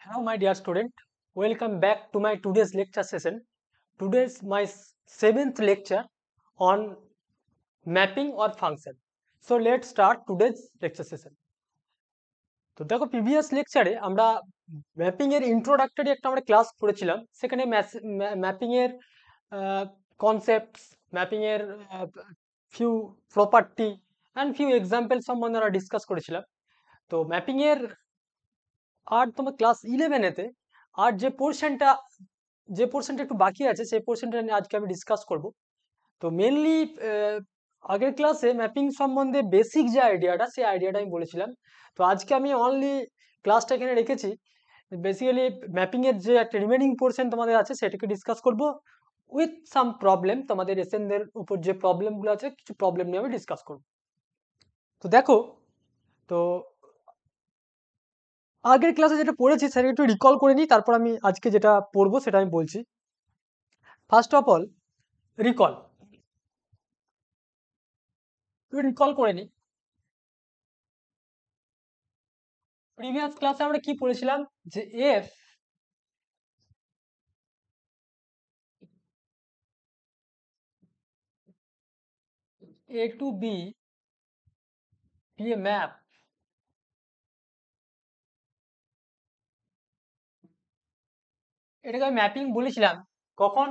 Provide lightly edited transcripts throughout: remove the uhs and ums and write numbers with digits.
Hello, my dear student. Welcome back to my today's lecture session. Today's my seventh lecture on mapping or function. So let's start today's lecture session. তো দেখো previous লেকচারে আমরা mapping এর introductory একটা আমরা class করেছিলাম। সেখানে mapping এর কনসেপ্টস, ম্যাপিং এর few property and few example সম্বন্ধে আমরা ডিসকাস করেছিলাম। তো ম্যাপিং এর আর তোমার ক্লাস 11-এতে আর যে পোর্শনটা একটু বাকি আছে সেই পোর্শনটা নিয়ে আজকে আমি ডিসকাস করব। তো মেনলি আগের ক্লাসে ম্যাপিং সম্বন্ধে বেসিক যে আইডিয়াটা সেই আইডিয়াটা আমি বলেছিলাম। তো আজকে আমি অনলি ক্লাসটা এখানে রেখেছি। বেসিক্যালি ম্যাপিং এর যে একটা রিমেনিং পোর্শন তোমাদের আছে সেটাকে ডিসকাস করব উইথ সাম প্রবলেম। তোমাদের এসএনদের উপর যে প্রবলেমগুলো আছে কিছু প্রবলেম নিয়ে আমি ডিসকাস করব। তো দেখো, তো আগের ক্লাসে যেটা পড়েছি সেটা একটু রিকল করে নিই, তারপর আমি আজকে যেটা পড়বো সেটা আমি বলছি। First of all recall recall করে নিই। প্রিভিয়াস ক্লাসে আমরা কি পড়েছিলাম যে F A to B B A map. এটাকে আমি ম্যাপিং বলেছিলাম কখন,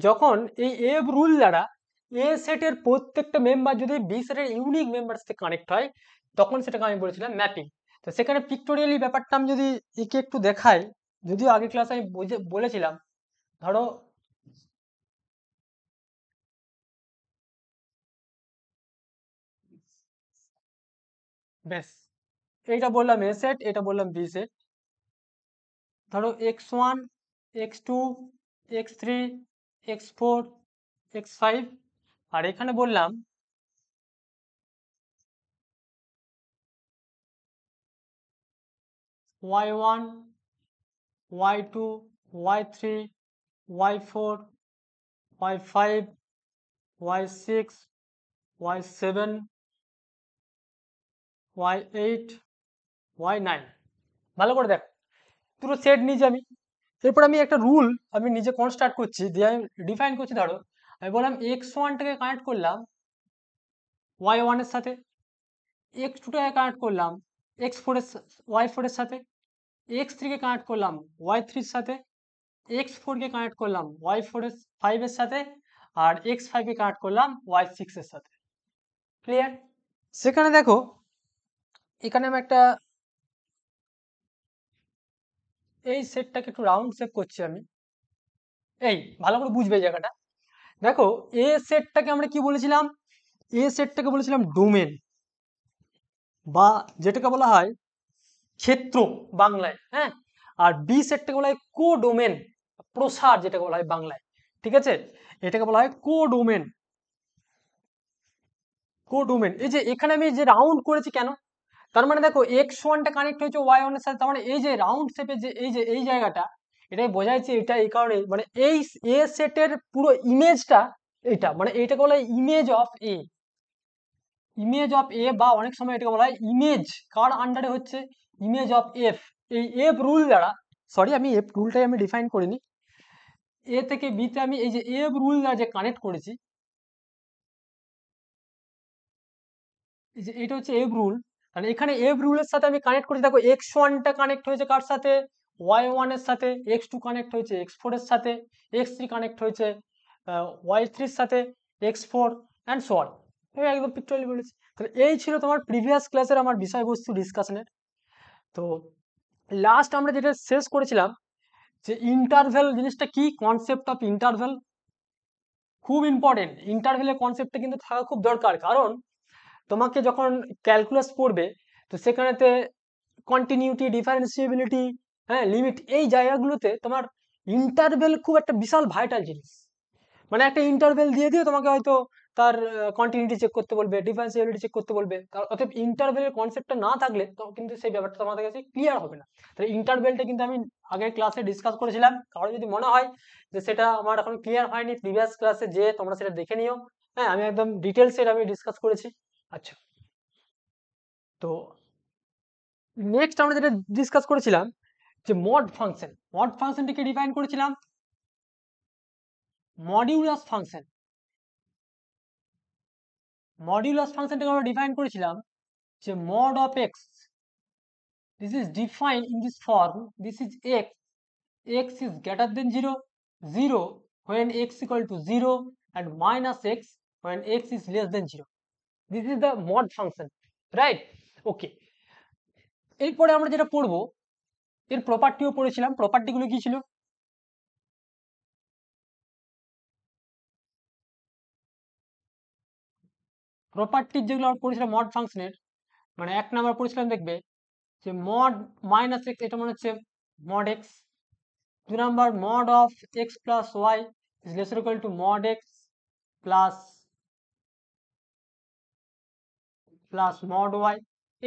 যখন এই এফ রুল দ্বারা এ সেটের প্রত্যেকটা মেম্বার যদি বি সেটের ইউনিক মেম্বার সাথে কানেক্ট হয় তখন সেটাকে আমি বলেছিলাম ম্যাপিং। তো সেখানে পিক্টোরিয়ালি ব্যাপারটা আমি যদি একে একটু দেখাই, যদিও আগের ক্লাসে আমি বলেছিলাম, ধরো ব্যাস এইটা বললাম এ সেট, এটা বললাম বি সেট। ধরো x1 x2 x3 x4 x5, আর এখানে বললাম y1 y2 y3 y4 y5 y6 y7 y8 y9। ভালো করে দেখ, পুরো সেট নিয়েছি আমি। এরপর আমি একটা রুল আমি নিজে কনস্ট্রাক্ট করছি, দিয়ে আমি ডিফাইন করছি। ধরো আমি বললাম x1টাকে কানেক্ট করলাম y1 এর সাথে, x2টাকে কানেক্ট করলাম x4 এর y4 এর সাথে, x3 কে কানেক্ট করলাম y3 এর সাথে, x4 কে কানেক্ট করলাম y5 এর সাথে, আর x5 কে কানেক্ট করলাম y6 এর সাথে। ক্লিয়ার? সেখানে দেখো, এখানে আমি একটা এই সেটটাকে একটু রাউন্ড শেপ করছি আমি। এই ভালো করে বুঝবে এই জায়গাটা। দেখো এ সেটটাকে আমরা কি বলেছিলাম? এ সেটটাকে বলেছিলাম ডোমেন, বা যেটাকে বলা হয় ক্ষেত্র বাংলায়, হ্যাঁ। আর বি সেটটাকে বলা হয় কোডোমেন, প্রসার যেটাকে বলা হয় বাংলায়। ঠিক আছে, এটাকে বলা হয় কোডোমেন। কোডোমেন, এই যে এখানে আমি যে রাউন্ড করেছি কেন, তার মানে দেখো x1টা কানেক্ট হয়েছে y1 এর সাথে, তার মানে এই যে রাউন্ড শেপে যে এই জায়গাটা, এটাই বোঝাইছে। এটা এই কারণে, মানে এই এ সেটের পুরো ইমেজটা এটা, মানে এটাকে বলা হয় image of A. Image of A, বা অনেক সময় এটাকে বলা হয় ইমেজ কার আন্ডারে হচ্ছে, ইমেজ অফ এফ। এই এফ রুল দ্বারা, সরি আমি এফ রুলটাই আমি ডিফাইন করিনি, এ থেকে বিতে আমি এই যে এফ রুল দ্বারা যে কানেক্ট করেছি, এই যে এটা হচ্ছে এফ রুল। তাহলে এখানে এফ রুলের সাথে আমি কানেক্ট করেছি। দেখো x1টা কানেক্ট হয়েছে কার সাথে, y1 এর সাথে, x2 কানেক্ট হয়েছে x4 এর সাথে, x3 কানেক্ট হয়েছে y3 এর সাথে, x4 অ্যান্ড সো অন। আমি একদম পিকটোরিয়ালি বলেছি। তাহলে এই ছিল তোমার প্রিভিয়াস ক্লাসের আমার বিষয়বস্তু ডিসকাশনের। তো লাস্ট আমরা যেটা শেষ করেছিলাম যে ইন্টারভেল জিনিসটা কি, কনসেপ্ট অফ ইন্টারভেল খুব ইম্পর্টেন্ট। ইন্টারভেলের কনসেপ্টটা কিন্তু থাকা খুব দরকার, কারণ তোমাকে যখন ক্যালকুলাস পড়বে তো সেখানেতে কন্টিনিউটি, ডিফারেন্সিয়েবিলিটি, হ্যাঁ, লিমিট, এই জায়গাগুলোতে তোমার ইন্টারভেল খুব একটা বিশাল ভাইটাল জিনিস। মানে একটা ইন্টারভেল দিয়ে দিয়ে তোমাকে হয়তো তার কন্টিনিউটি চেক করতে বলবে, ডিফারেন্সিয়েবিলিটি চেক করতে বলবে। অতএব ইন্টারভেলের কনসেপ্টটা না থাকলে তো কিন্তু সেই ব্যাপারটা তোমাদের কাছে ক্লিয়ার হবে না। তাহলে ইন্টারভেলটা কিন্তু আমি আগের ক্লাসে ডিসকাস করেছিলাম। কারণ যদি মনে হয় যে সেটা আমার এখন ক্লিয়ার হয়নি, প্রিভিয়াস ক্লাসে যে তোমরা সেটা দেখে নিও। হ্যাঁ, আমি একদম ডিটেলসে আমি ডিসকাস করেছি। আচ্ছা, তো নেক্সট আমরা যেটা ডিসকাস করেছিলাম যে মড ফাংশনটিকে ডিফাইন করেছিলাম মডিউলাস ফাংশনটাকে আমরা ডিফাইন করেছিলাম যে mod of x, this is defined in this form, this is x is greater than 0, 0 when x equal to 0 and minus x when x is less than 0. This is the mod function, right? Okay, এরপরে আমরা যেটা পড়বো এর প্রপার্টিও পড়েছিলাম। প্রপার্টিগুলো কি ছিল? Property যেগুলো আমরা পড়েছিলাম মড ফাংশনের, মানে 1 নাম্বার পড়েছিলাম দেখবে যে মড মাইনাস এক্স, এটা মনে হচ্ছে mod X. 2 number mod of X plus Y is less equal to mod X plus mod Y.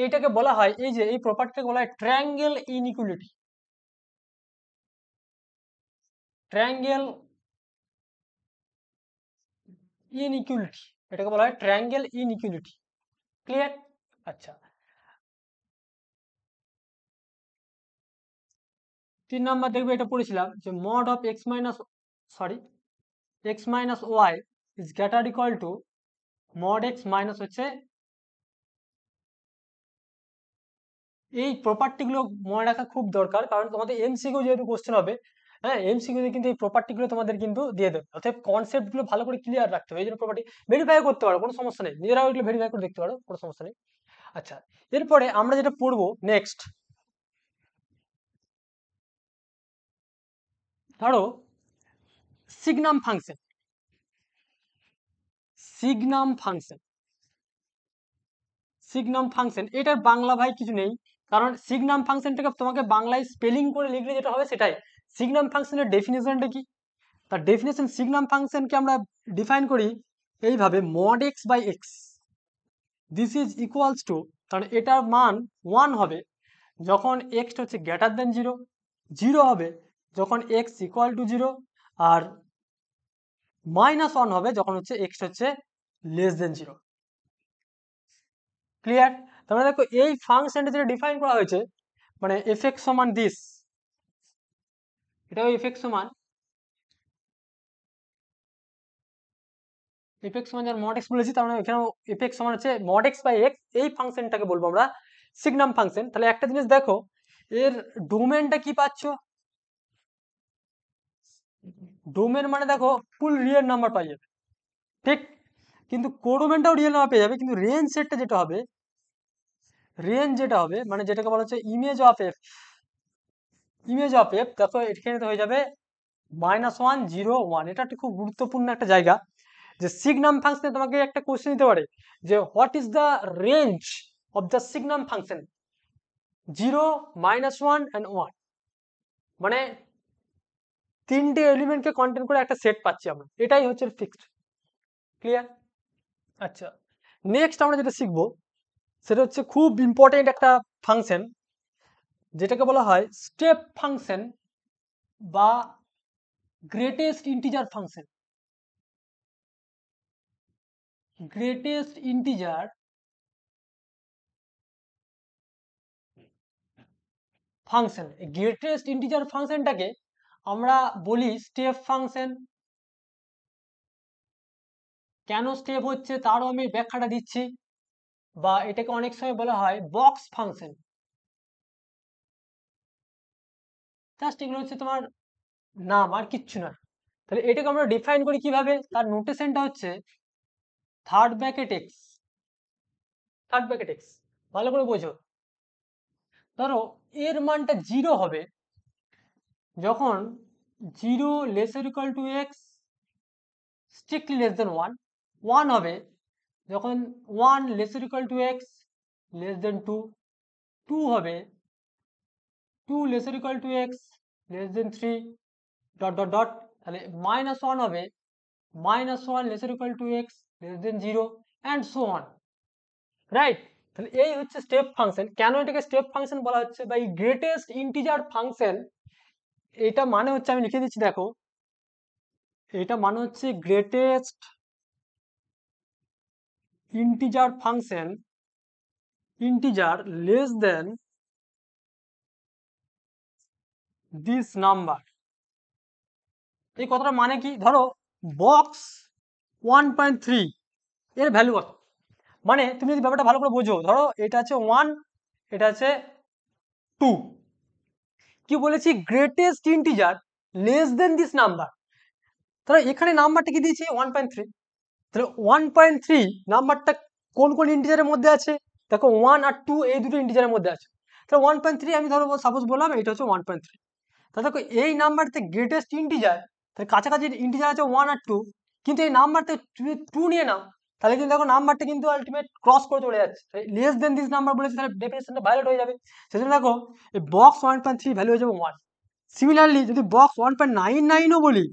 এইটাকে বলা হয়, এই যে এই প্রপার্টিটাকে বলা হয় ট্রায়াঙ্গেল ইনইকুয়ালিটি। এটাকে বলা হয় ট্রায়াঙ্গেল ইনইকুয়ালিটি। ক্লিয়ার? আচ্ছা, 3 নাম্বার দেখবে এটা পড়েছিলাম যে mod of X minus Y is greater equal to mod X minus হচ্ছে, এই প্রপার্টিগুলো মনে রাখা খুব দরকার, কারণ তোমাদের এমসিকিউ যেহেতু কোশ্চেন হবে, হ্যাঁ এমসিকিউতে কিন্তু এই প্রপার্টিগুলো তোমাদের কিন্তু দিয়ে দেবে। অর্থাৎ কনসেপ্টগুলো ভালো করে ক্লিয়ার রাখতে হবে। এই জন্য প্রপার্টি ভেরিফাই করতে পারো, কোনো সমস্যা নেই, নিজেরাও এগুলো ভেরিফাই করে দেখতে পারো, কোনো সমস্যা নেই। আচ্ছা, এরপরে আমরা যেটা পড়বো নেক্সট, ধরো সিগনাম ফাংশন। সিগনাম ফাংশন এটার বাংলা ভাই কিছু নেই, কারণ সিগনাম ফাংশনটাকে তোমাকে বাংলায় স্পেলিং করে লিখলে যেটা হবে সেটাই। সিগনাম ফাংশনের ডেফিনেশনটা কি? তার ডেফিনেশন, সিগনাম ফাংশনকে আমরা ডিফাইন করি এইভাবে, mod x by X this is equals to, কারণ এটার মান 1 হবে যখন x হচ্ছে গ্রেটার দেন 0, 0 হবে যখন x ইকুয়াল টু 0, আর -1 হবে যখন হচ্ছে x হচ্ছে লেস দেন 0। ক্লিয়ার? তাহলে দেখো এই ফাংশনটা যেটা ডিফাইন করা হয়েছে, মানে fx সমান দিস, এটাও fx সমান যার mod x বলেছি, তার মানে এখানেও fx সমান হচ্ছে mod x বাই x। এই ফাংশনটাকে বলবো আমরা সিগনাম ফাংশন। তাহলে একটা জিনিস দেখো, এর ডোমেনটা কি পাচ্ছ? ডোমেন মানে দেখো ফুল রিয়েল নাম্বার পাই যাবে, ঠিক? কিন্তু কোডোমেনটাও রিয়েল নাম্বার পেয়ে যাবে, কিন্তু রেঞ্জ সেটটা যেটা হবে, মানে যেটাকে বলা হচ্ছে ইমেজ অফ এফ, দেখো এখানে তো হয়ে যাবে -1 0 1। এটা একটা খুব গুরুত্বপূর্ণ একটা জায়গা, যে সিগনাম ফাংশনে তোমাকে একটা কোশ্চেন দিতে পারে যে what is the range of the signum function 0 -1 and 1, মানে 3টে এলিমেন্টকে কন্টেন করে একটা সেট পাচ্ছি আমরা, এটাই হচ্ছে ফিক্সড। ক্লিয়ার? আচ্ছা, নেক্সট আমরা যেটা শিখবো সেটা হচ্ছে খুব ইম্পর্টেন্ট একটা ফাংশন, যেটাকে বলা হয় স্টেপ ফাংশন বা greatest integer function. Greatest integer function, greatest integer ফাংশনটাকে আমরা বলি স্টেপ ফাংশন। কেন স্টেপ হচ্ছে তারও আমি ব্যাখ্যাটা দিচ্ছি, বা এটাকে অনেক সময় বলা হয় বক্স ফাংশন। জাস্ট এগুলো হচ্ছে তোমার নাম, আর কিচ্ছু না। তাহলে এটাকে আমরা ডিফাইন করি কিভাবে? তার নোটেশনটা হচ্ছে থার্ড ব্র্যাকেট এক্স। ভালো করে বোঝো। ধরো এর মানটা 0 হবে যখন 0 laser equal to x strictly less than 1, 1 হবে যখন 1 laser equal to x less than 2, 2 হবে 2 laser equal to x less than 3, dot dot dot. তাহলে -1 হবে -1 laser equal to x less than 0 and so on, right? তাহলে এই হচ্ছে step function. কেন এটাকে স্টেপ ফাংশন বলা হচ্ছে বা এই গ্রেটেস্ট ইন্টিজার ফাংশন, এটা মানে হচ্ছে, আমি লিখে দিচ্ছি দেখো, এটা মানে হচ্ছে greatest integer function, integer less than this number, এই কথাটা মানে কি? ধরো বক্স 1.3 এর ভ্যালু কত, মানে তুমি যদি ব্যাপারটা ভালো করে বোঝো, ধরো এটা আছে 1, এটা আছে 2, কি বলেছি? Greatest integer less than this number. তাহলে এখানে নাম্বারটা কি দিয়েছি? 1.3। তাহলে 1.3 নাম্বারটা কোন কোন ইন্টিজারের মধ্যে আছে? দেখো 1 আর 2 এই দুটো ইন্টিজারের মধ্যে আছে। তাহলে 1.3 আমি ধরো সাপোজ বললাম এটা হচ্ছে 1.3। তাহলে দেখো এই নাম্বারতে গ্রেটেস্ট ইন্টিজার, তাহলে কাছাকাছি ইন্টিজার আছে 1 আর 2, কিন্তু এই নাম্বারটা তুমি 2 নিয়ে নাও, তাহলে কিন্তু দেখো নাম্বারটা কিন্তু আলটিমেট ক্রস করে চলে যাচ্ছে। লেস দেন দিস নাম্বার বলেছে, তাহলে ডেফিনেশনটা ভায়োলেট হয়ে যাবে। সেজন্য দেখো এই বক্স 1.3 ভ্যালু হয়ে যাবে 1। সিমিলারলি যদি বক্স 1.99ও বলি,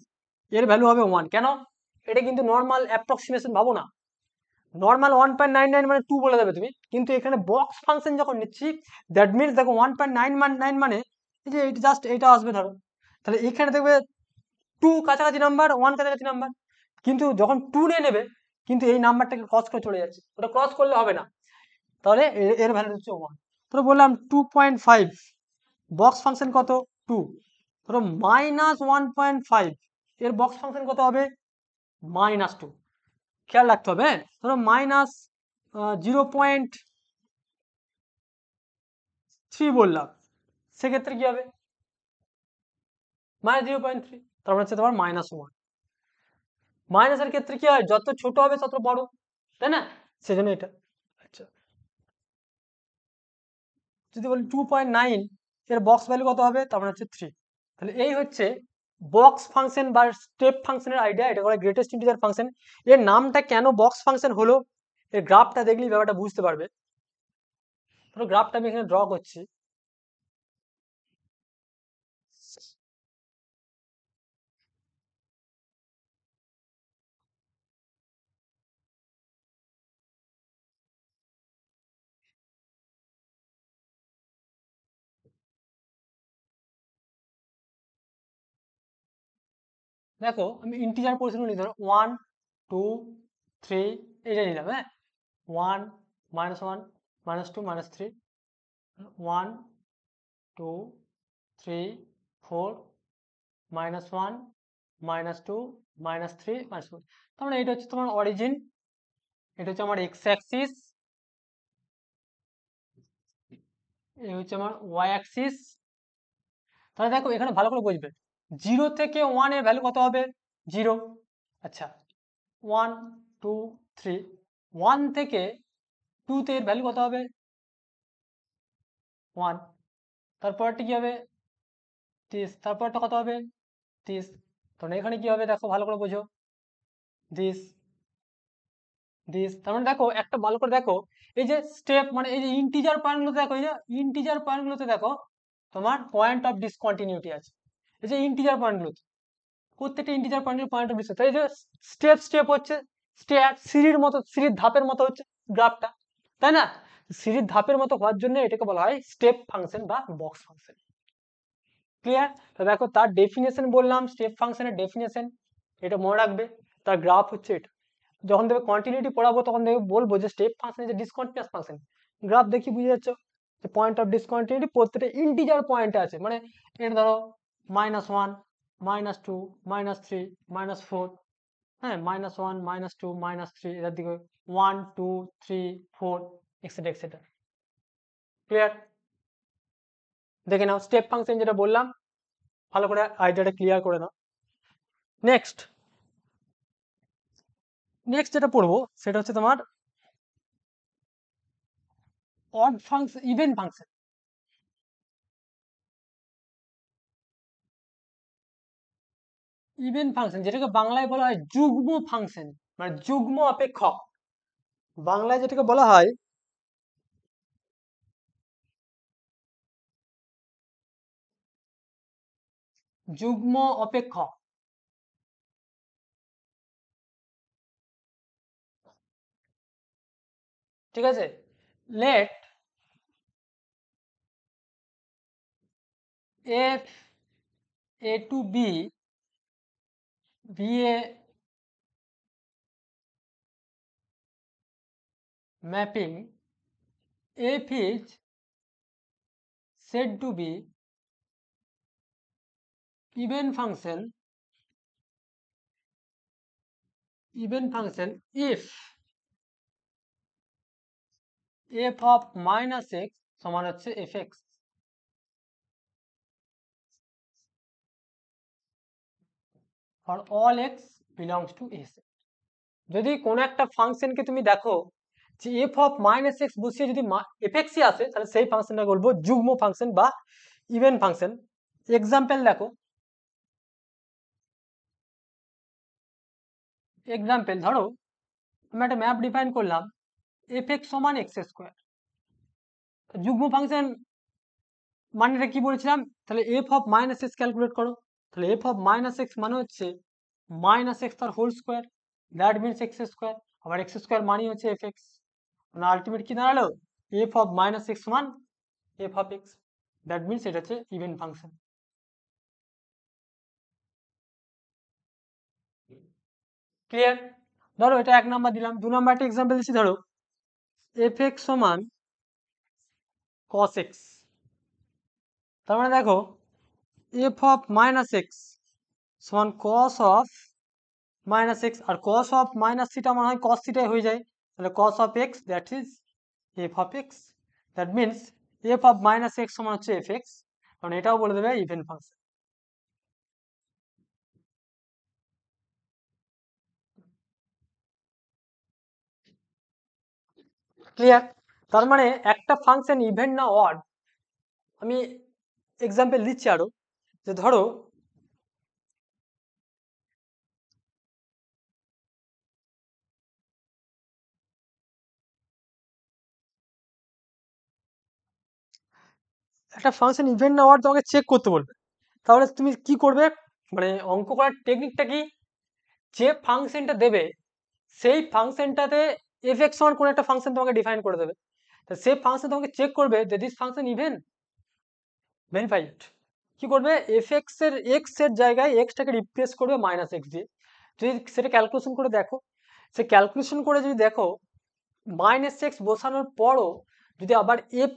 এর ভ্যালু হবে 1। কেন? এটা কিন্তু নর্মাল অ্যাপ্রক্সিমেশন, ভাবো না। নর্মাল 1.99 মানে 2 বলে দেবে তুমি, কিন্তু এখানে বক্স ফাংশন যখন নিচ্ছি, দ্যাট মিনস দেখো 1.99 মানে এই যে এটা জাস্ট এটা আসবে ধরো। তাহলে এখানে দেখবে 2 কাছাকাছি নাম্বার, 1 কাছাকাছি নাম্বার, কিন্তু যখন 2 নিয়ে নেবে, কিন্তু এই নাম্বারটাকে ক্রস করে চলে যাচ্ছে, ওটা ক্রস করলে হবে না। তাহলে এর ভ্যালু হচ্ছে 1। তো বললাম 2.5, বক্স ফাংশন কত? 2। ধরো -1.5, এর বক্স ফাংশন কত হবে? -2। খেয়াল রাখতে হবে, হ্যাঁ? ধরো -0.3 বললাম, সেক্ষেত্রে কি হবে? -0.3, তার মানে হচ্ছে তোমার -1। মাইনাসের ক্ষেত্রে কি হয়? যত ছোট হবে তত বড়, তাই না? সেজন্য এটা। আচ্ছা, যদি বলি 2.9, এর বক্স ভ্যালু কত হবে? তার মানে হচ্ছে 3। তাহলে এই হচ্ছে বক্স ফাংশন বা স্টেপ ফাংশনের আইডিয়া। এটা বলে গ্রেটেস্ট ইন্টিজার ফাংশন। এর নামটা কেন বক্স ফাংশন হলো, এর গ্রাফটা দেখলেই ব্যাপারটা বুঝতে পারবে। ধরো গ্রাফটা আমি এখানে ড্র করছি। দেখো আমি ইন্টিজার পোর্শন নিই, ধরো 1, 2, 3 এটা নিলাম, হ্যাঁ? 1, -1, -2, -3, 1, 2, 3, 4, -1, -2, -3, -4। তার মানে এটা হচ্ছে তোমার অরিজিন, এটা হচ্ছে আমার এক্স অ্যাক্সিস, এই হচ্ছে আমার ওয়াই অ্যাক্সিস। তাহলে দেখো এখানে ভালো করে বুঝবে, 0 থেকে 1 এর ভ্যালু কত হবে? 0। আচ্ছা, 1, 2, 3, 1 থেকে 2 তে এর ভ্যালু কত হবে? 1। তারপরটা কি হবে? 30। তারপরটা কত হবে? 30। তখন এখানে কি হবে দেখো ভালো করে বোঝো, দিস, দিস। তার মানে দেখো একটা ভালো করে দেখো, এই যে স্টেপ মানে এই যে ইন্টিজার পয়েন্টগুলোতে দেখো, এই যে ইন্টিজার পয়েন্টগুলোতে দেখো তোমার পয়েন্ট অফ ডিসকন্টিনিউটি আছে। এই যে ইন্টিজার পয়েন্টগুলোতে, প্রত্যেকটা ইন্টিজার পয়েন্টের পয়েন্ট অফ ডিসকাস, তাই এই যে স্টেপ স্টেপ হচ্ছে, স্টেপ সিঁড়ির মতো, সিঁড়ির ধাপের মতো হচ্ছে গ্রাফটা, তাই না? সিঁড়ির ধাপের মতো হওয়ার জন্য এটাকে বলা হয় স্টেপ ফাংশন বা বক্স ফাংশন। ক্লিয়ার? তো দেখো তার ডেফিনেশন বললাম, স্টেপ ফাংশনের ডেফিনেশন, এটা মনে রাখবে। তার গ্রাফ হচ্ছে এটা। যখন দেখবে কন্টিনিউটি পড়াবো তখন দেখবে বলবো যে স্টেপ ফাংশন যে ডিসকন্টিনিউয়াস ফাংশন, গ্রাফ দেখি বুঝে যাচ্ছ যে পয়েন্ট অফ ডিসকন্টিনিউটি প্রত্যেকটা ইন্টিজার পয়েন্টে আছে। মানে এটা ধরো -1, -2, -3, -4, হ্যাঁ, -1, -2, -3, এটার দিকে 1, 2, 3, 4 এক্সেট্রা এক্সেট্রা। ক্লিয়ার? দেখে নাও স্টেপ ফাংশন যেটা বললাম, ভালো করে আইডিয়াটা ক্লিয়ার করে নাও। নেক্সট নেক্সট যেটা পড়বো সেটা হচ্ছে তোমার odd function, even function. Even function যেটাকে বাংলায় বলা হয় যুগ্ম ফাংশন, মানে যুগ্ম অপেক্ষক। বাংলায় যেটাকে বলা হয় যুগ্ম অপেক্ষক। ঠিক আছে? Let F A to B, B A mapping, F is said to be even function if f of minus x সমান হচ্ছে fx for all x belongs to a set। যদি কোনো একটা ফাংশনকে তুমি দেখো যে f of minus x বসিয়ে যদি fx ই আসে তাহলে সেই ফাংশনটাকে বলবো যুগ্ম ফাংশন বা ইভেন ফাংশন। এক্সাম্পল দেখো, এক্সাম্পল ধরো আমি একটা ম্যাপ ডিফাইন করলাম fx সমান x স্কোয়ার। যুগ্ম ফাংশন মানেটা কি বলেছিলাম, তাহলে f of minus X calculate করো। তাহলে f অফ মাইনাস এক্স মানে হচ্ছে মাইনাস এক্স তার whole square, that means X square. আবার এক্স স্কোয়ার মানেই হচ্ছে এফ এক্স, মানে আলটিমেট কি দাঁড়ালো f অফ মাইনাস এক্স সমান f of X, that means এটা হচ্ছে ইভেন ফাংশন। ক্লিয়ার? ধরো এটা এক নাম্বার দিলাম, দু নাম্বার একটা এক্সাম্পল দিচ্ছি। ধরো এফ এক্স সমান কস এক্স, তার মানে দেখো এফ অফ মাইনাস এক্স সমান কস অফ মাইনাস এক্স, আর কস অফ মাইনাস থিটা মনে হয় কস থিটাই হয়ে যায়, তাহলে cos of X that is F of X, that means F of minus X সমান হচ্ছে এফ এক্স, কারণ এটাও বলে দেবে ইভেন ফাংশন। ক্লিয়ার? তার মানে একটা ফাংশন ইভেন না অড, আমি এক্সাম্পল দিচ্ছি আরো, যে ধরো একটা ফাংশন ইভেন না অড তোমাকে চেক করতে বলবে, তাহলে তুমি কি করবে, মানে অঙ্ক করার টেকনিকটা কি, যে ফাংশনটা দেবে সেই ফাংশনটাতে এফ এক্স সমান কোন একটা ফাংশন তোমাকে ডিফাইন করে দেবে, তো সেই ফাংশন তোমাকে চেক করবে যে দিস ফাংশন ইভেন, ভেরিফাই ইট। কি করবে, এফ এক্স এর এক্স এর জায়গায় এক্সটাকে রিপ্লেস করবে মাইনাস এক্স দিয়ে। যদি সেটা ক্যালকুলেশন করে দেখো, সে ক্যালকুলেশন করে যদি দেখো মাইনাস এক্স বসানোর পরও যদি আবার এফ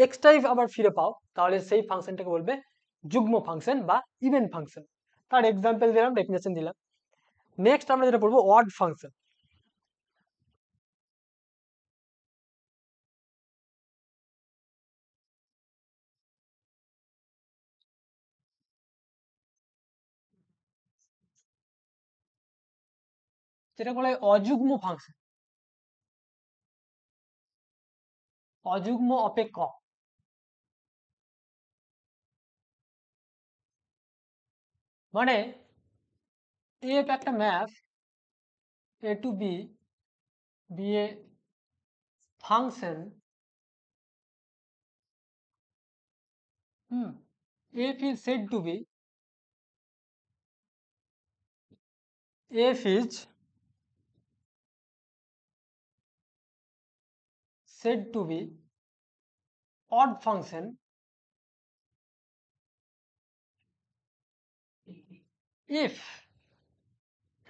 এক্সটাই আবার ফিরে পাও, তাহলে সেই ফাংশনটাকে বলবে যুগ্ম ফাংশন বা ইভেন ফাংশন। তার এক্সাম্পল দিলাম, ডেফিনেশন দিলাম। নেক্সট আমরা যেটা পড়বো অড ফাংশন। যেটা বলে অযুগ্ম ফাংশন, অযুগ্ম অপেক্ষক। মানে এফ একটা map A to B, B A function f is said to be, f is said to be odd function if,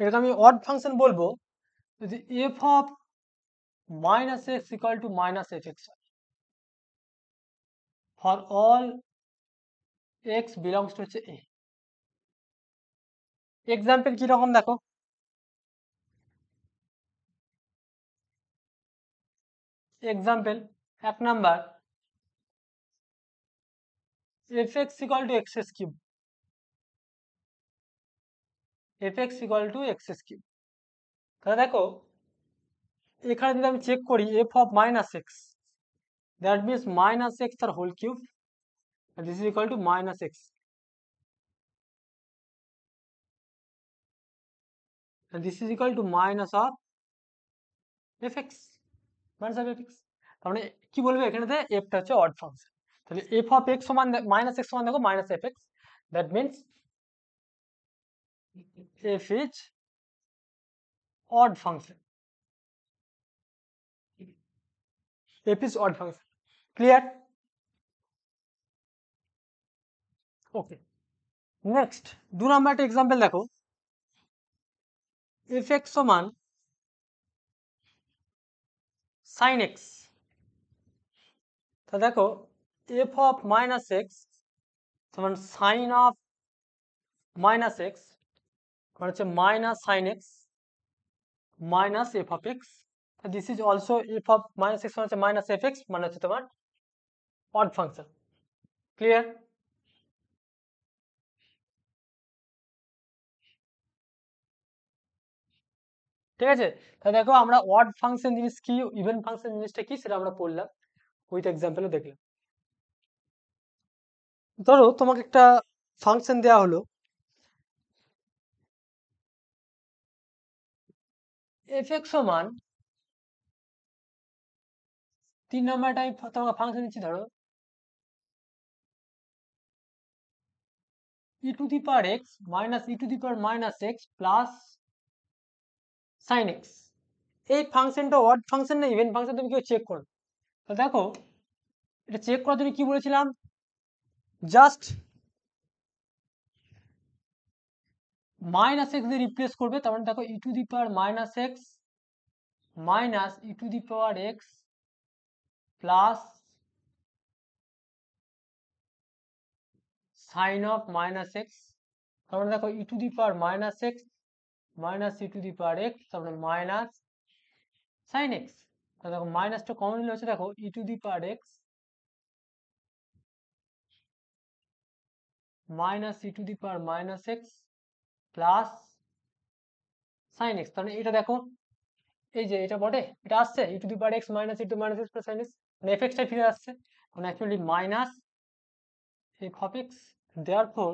এটাকে আমি odd function বলবো যদি f of minus x equal to minus fx for all x belongs to হচ্ছে a। Example কি রকম দেখো, example এক number fx equal to x cube, fx equal to x cube। তাহলে দেখো এখানে যদি আমি চেক করি f of minus x, that means minus x তার whole cube, and this is equal to minus x, and this is equal to minus of fx, minus of fx। তার মানে কি বলবে এখানেতে fটা হচ্ছে অড ফাংশন, তাহলে f of x সমান minus x সমান দেখো minus fx, that means f is odd function, f is odd function। Clear? Okay, next দু নম্বর একটা এক্সাম্পল দেখো, fx সমান sin x। তা দেখো f of minus x সমান sin of মাইনাস এক্স মানে হচ্ছে minus sine x minus f of x, this is also F of minus X মানে হচ্ছে মাইনাস এফ এক্স মানে হচ্ছে তোমার অড ফাংশন। ক্লিয়ার? ঠিক আছে, তাহলে দেখো আমরা অড ফাংশন জিনিস কি, ইভেন ফাংশন জিনিসটা কি সেটা আমরা পড়লাম, উইথ এক্সাম্পলও দেখলাম। ধরো তোমাকে একটা ফাংশন দেওয়া হলো এফ এক্স সমান 3 নম্বর টাইপ তোমাকে ফাংশন দিচ্ছি, ধরো e to the power x minus e to the power minus x plus sine x. এই ফাংশনটা অড ফাংশন না ইভেন ফাংশন তুমি কেউ চেক করো। তো দেখো এটা চেক করার জন্য কি বলেছিলাম, জাস্ট মাইনাস এক্স দিয়ে রিপ্লেস করবে, তার মানে দেখো e to the power minus x minus e to the power x plus sine of minus x, তার মানে দেখো e to the power minus x minus e to the power x তারপরে minus sine x. তাহলে দেখো মাইনাসটা common নিলে হচ্ছে দেখো e to the power x minus e to the power minus x plus sine x. তাহলে এটা দেখো এই যে এটা বটে, এটা আসছে e to the power x minus e to minus x plus sine x, মানে এফ এক্সটা ফিরে আসছে, মানে actually minus f of x, therefore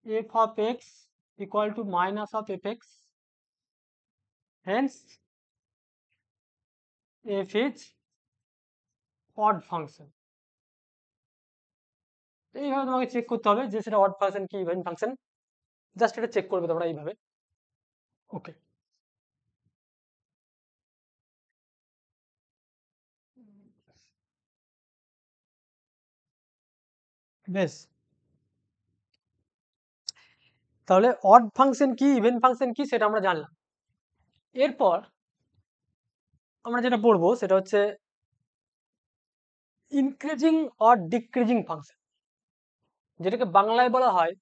f of x equal to minus of f x, hence f is odd function. এইভাবে তোমাকে check করতে হবে যে সেটা অড ফাংশন কি ইভেন ফাংশন, জাস্ট এটা চেক করবে তোমরা এইভাবে। ওকে, বেশ, তাহলে অড ফাংশন কি ইভেন ফাংশন কি সেটা আমরা জানলাম। এরপর আমরা যেটা পড়বো সেটা হচ্ছে ইনক্রিজিং অর ডিক্রিজিং ফাংশন, যেটাকে বাংলায় বলা হয়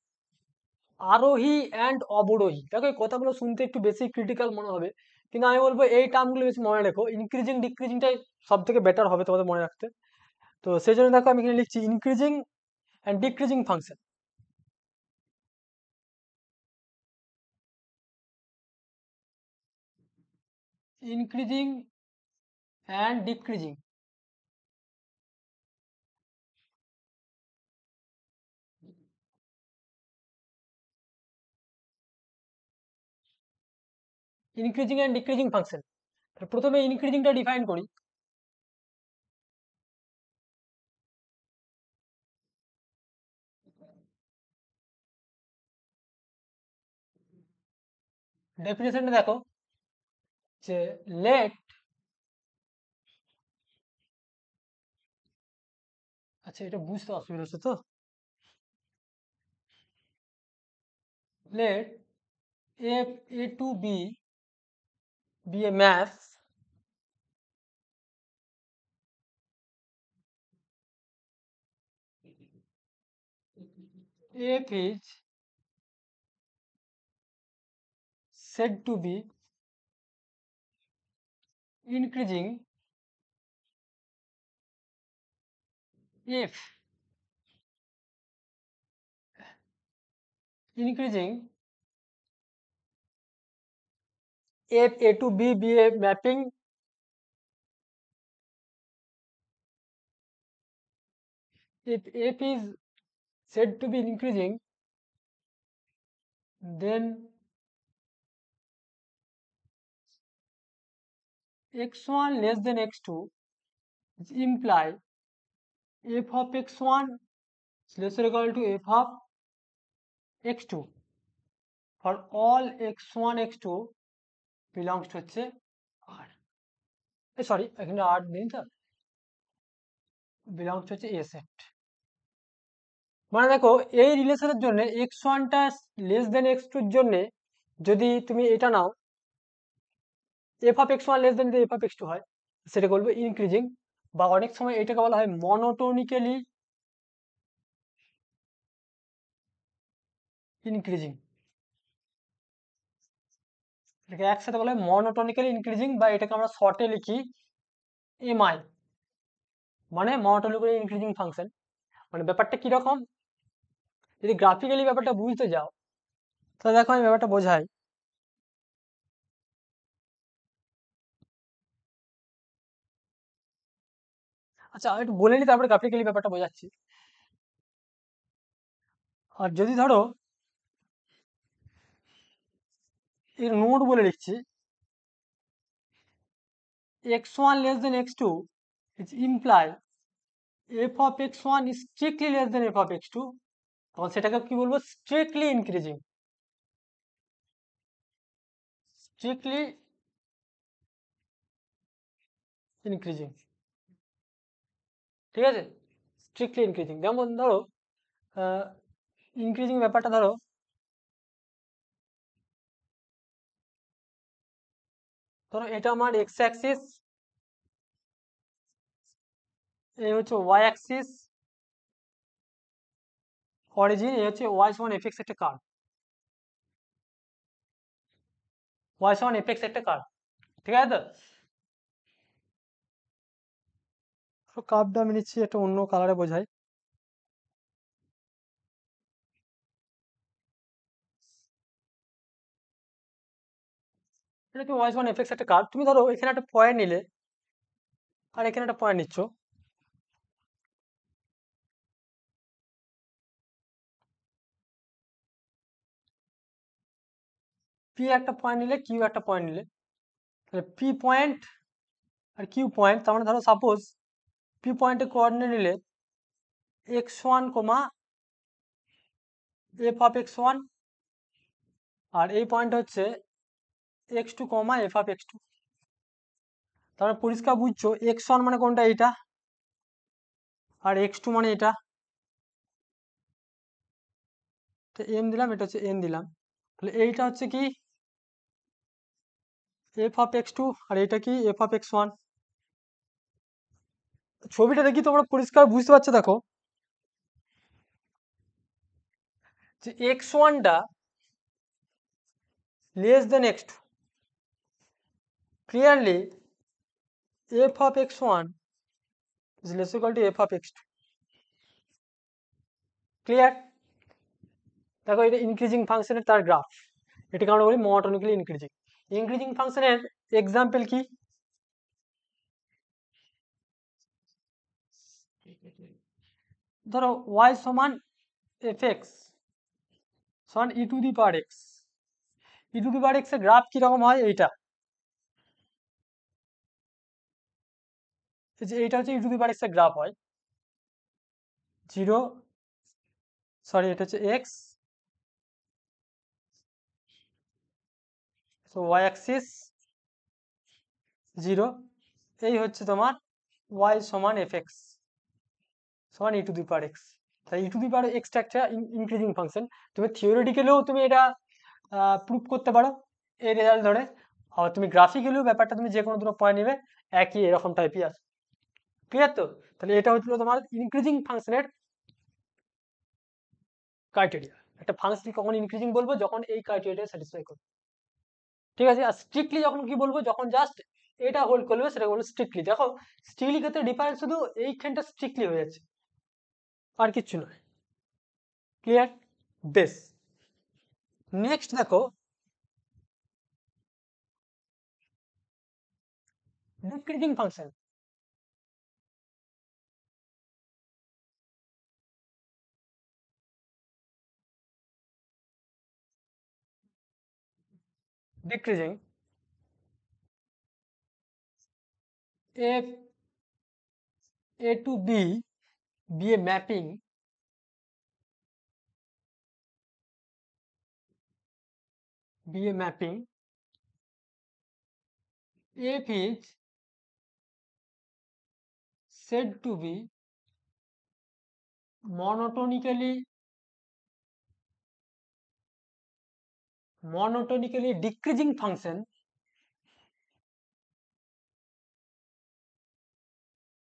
আরোহী অ্যান্ড অবরোহী। দেখো এই কথাগুলো শুনতে একটু বেশি ক্রিটিক্যাল মনে হবে, কিন্তু আমি বলবো এই টার্মগুলো বেশি মনে রেখো, ইনক্রিজিং ডিক্রিজিংটাই সব থেকে বেটার হবে তোমাদের মনে রাখতে। তো সেই জন্য দেখো আমি এখানে লিখছি increasing and decreasing function. Increasing and decreasing, increasing and decreasing function. প্রথমে ইনক্রিজিংটা ডিফাইন করি। ডেফিনেশনটা দেখো যে লেট, আচ্ছা এটা বুঝতে অসুবিধা হচ্ছে তো, let f a to be a mass f is said to be increasing if increasing if a to be a mapping if f is said to be increasing, then x1 less than x2 imply f of x1 is less or equal to f of x2 for all x1 x2 belongs to হচ্ছে r, sorry এখানে r নেই তো, belongs to হচ্ছে a set। মানে দেখো এই রিলেশনের জন্য এক্স ওয়ানটা লেস দেন এক্স টুর জন্য যদি তুমি এটা নাও f of x one less then যদি এফ অফ এক্স টু হয় সেটা বলবো ইনক্রিজিং, বা অনেক সময় এটাকে বলা হয় মনোটোনিক্যালি ইনক্রিজিং, এটাকে একসাথে বলে মনোটোনিক্যালি ইনক্রিজিং, বা এটাকে আমরা শর্টে লিখি এমআই, মানে মনোটোনিক্যালি ইনক্রিজিং ফাংশন। মানে ব্যাপারটা কিরকম, যদি গ্রাফিক্যালি ব্যাপারটা বুঝতে যাও তাহলে দেখো আমি ব্যাপারটা বোঝাই। আচ্ছা আমি একটু বলে নিই, তারপরে গ্রাফিক্যালি ব্যাপারটা বোঝাচ্ছি। আর যদি ধরো এর নোট বলে লিখছি x1 less than x2, which imply f of x1 is strictly less than f of x2, তখন সেটাকে কি বলবো, স্ট্রিক্টলি ইনক্রিজিং, স্ট্রিক্টলি ইনক্রিজিং, ঠিক আছে, স্ট্রিক্টলি ইনক্রিজিং। যেমন ধরো ইনক্রিজিং ব্যাপারটা ধরো, ধরো এটা আমার এক্স অ্যাক্সিস, এই হচ্ছে ওয়াই অ্যাক্সিস অরিজিন, এই হচ্ছে ওয়াই সমান এফ এক্স একটা কার্ভ, ওয়াই সমান এফ এক্স একটা কার্ভ, ঠিক আছে তো কার্ভটা আমি নিচ্ছি একটা অন্য কালারে বোঝাই। এটা কি ওয়াই সমান এফ এক্স একটা কার্ভ, তুমি ধরো এখানে একটা পয়েন্ট নিলে আর এখানে একটা পয়েন্ট নিচ্ছ, পি একটা পয়েন্ট নিলে, কিউ একটা পয়েন্ট নিলে, তাহলে পি পয়েন্ট আর কিউ পয়েন্ট, তার মানে ধরো সাপোজ পি পয়েন্টে কোঅর্ডিনেট নিলে x1 comma F of x1, আর এই পয়েন্ট হচ্ছে x2 comma F of x2। তাহলে পরিষ্কার বুঝছো x1 মানে কোনটা, এইটা, আর x2 মানে এটা, তো এম দিলাম, এটা হচ্ছে এন দিলাম, তাহলে এইটা হচ্ছে কি এফ অফ x2, আর এটা কি এফ অফ x1। ছবিটা দেখি তোমরা পরিষ্কার বুঝতে পারছো, দেখো যে x1টা less then x2, clearly f of x1 is less equal to f of x2, clear. দেখো এটা ইনক্রিজিং ফাংশনের তার গ্রাফ, এটাকে আমরা বলি মনোটোনিক্যালি ইনক্রিজিং। ইনক্রিজিং ফাংশনের এক্সাম্পল কি, ধরো y সমান এফ এক্স সমান e to the power x, e to the power x এর গ্রাফ কিরকম হয়, এইটা, এই যে এইটা হচ্ছে e to the power x এর গ্রাফ হয়, জিরো, সরি এটা হচ্ছে এক্স, তো ওয়াই অ্যাক্সিস জিরো, এই হচ্ছে তোমার ওয়াই সমান এফ এক্স সমান e to the power x. তাই ই টু দি পাওয়ার এক্সটা একটা ইনক্রিজিং ফাংশন, তুমি থিওরিটিক্যালিও তুমি এটা প্রুভ করতে পারো এই রেজাল্ট ধরে, আর তুমি গ্রাফিক্যালিও ব্যাপারটা তুমি যে কোনো দুটো পয়েন্ট নেবে একই এরকম টাইপই আছে, ক্লিয়ার তো। তাহলে এটা হচ্ছিল তোমার ইনক্রিজিং ফাংশনের ক্রাইটেরিয়া, একটা ফাংশন কখন ইনক্রিজিং বলবো, যখন এই ক্রাইটেরিয়া স্যাটিসফাই করবে, ঠিক আছে। আর স্ট্রিক্টলি যখন কি বলবো, যখন জাস্ট এটা হোল্ড করবে সেটা বলবো স্ট্রিক্টলি। দেখো স্ট্রিক্টলি ক্ষেত্রে ডিফারেন্স শুধু এইখানটা স্ট্রিক্টলি হয়ে যাচ্ছে, আর কিচ্ছু নয়, ক্লিয়ার। বেশ, নেক্সট দেখো decreasing function. Decreasing, if a to b be a mapping, be a mapping, f is said to be monotonically decreasing function,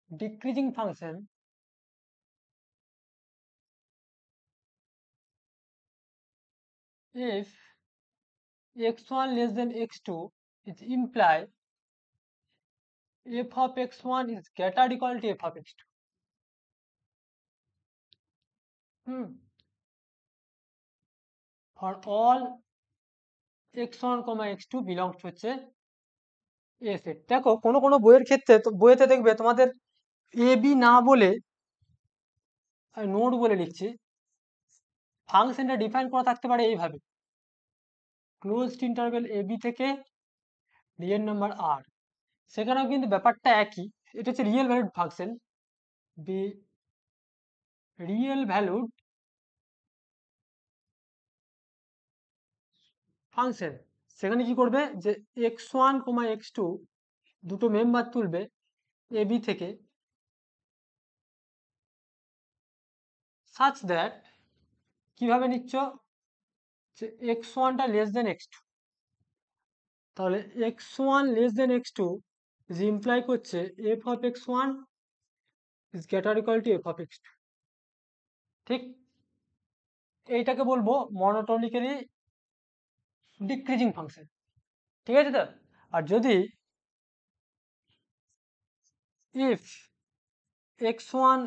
decreasing function if x1 less than x2, it imply f of x1 is greater or equal to f of x2. For all x1, x2 belongs to হচ্ছে এ set. দেখো কোনো কোনো বইয়ের ক্ষেত্রে তো বইয়েতে দেখবে তোমাদের A B না বলে নোড বলে লিখছি, ফাংশনটা ডিফাইন করা থাকতে পারে এইভাবে, ক্লোজড ইন্টারভ্যাল এ বি থেকে রিয়েল নাম্বার আর, সেখানেও কিন্তু ব্যাপারটা একই। এটা হচ্ছে real valued function, be real valued function. সেখানে কি করবে যে x1, x2 দুটো মেম্বার তুলবে এ বি থেকে, such that কিভাবে নিচ্ছ যে x1টা লেস দেন x2, তাহলে x1 less then x2 is imply করছে f of x1 is greater equal two f of x2। ঠিক এইটাকে বলবো মনোটোনিক্যালি ডিক্রিজিং ফাংশন। ঠিক আছে তো? আর যদি if x1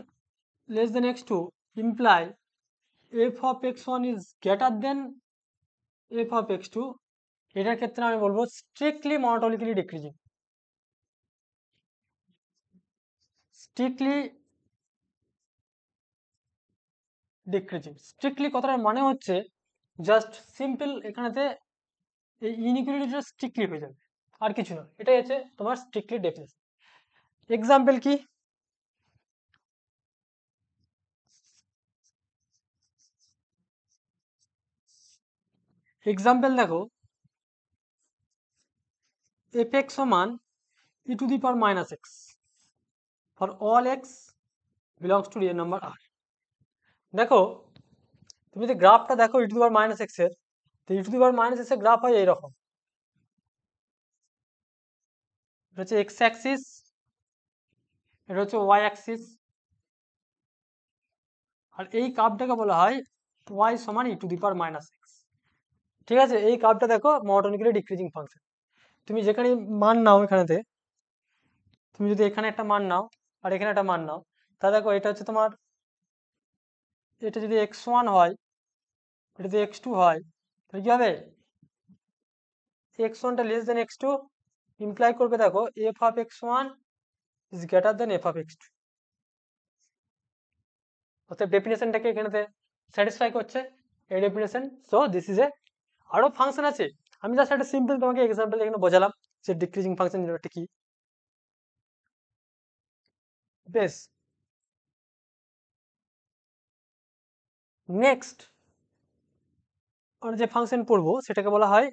less than x2 imply f of x1 is greater than f of x2, এটার ক্ষেত্রে আমি বলবো strictly monotonically decreasing. Strictly decreasing, strictly কথাটার মানে হচ্ছে জাস্ট সিম্পল, এখানেতে এই ইনইকুয়ালিটিটা স্ট্রিক্টলি হয়ে যাবে, আর কিছু না। এটাই হচ্ছে তোমার স্ট্রিক্টলি ডেফিনেশন। এক্সাম্পল কি? এক্সাম্পল দেখো, এফ এক্স সমান e to the power minus x for all x belongs to real number R. দেখো তুমি যদি গ্রাফটা দেখো e to the power minus x এর, তো e to the power minus x এর গ্রাফ হয় এইরকম, এটা হচ্ছে এক্স অ্যাক্সিস, এটা হচ্ছে ওয়াই অ্যাক্সিস, আর এই কার্ভটাকে বলা হয় ওয়াই সমান e to the power minus x. ঠিক আছে, এই কার্ভটা দেখো মনোটোনিক্যালি ডিক্রিজিং ফাংশন। তুমি যেখানে মান নাও, এখানেতে তুমি যদি এখানে একটা মান নাও আর এখানে একটা মান নাও, তা দেখো এটা হচ্ছে তোমার, এটা যদি x1 হয়, এটা যদি x2 হয়, তাহলে কি হবে? x1টা লেস দেন x2 ইমপ্লাই করবে দেখো f of x1 is greater than f of x2। অর্থাৎ ডেফিনেশনটাকে এখানেতে স্যাটিসফাই করছে এই definition. So this is a, আরো ফাংশন আছে, আমি জাস্ট একটা সিম্পল তোমাকে এক্সাম্পল এখানে বোঝালাম যে ডিক্রিজিং ফাংশন একটা কি। বেশ, নেক্সট আমরা যে ফাংশন পড়বো সেটাকে বলা হয়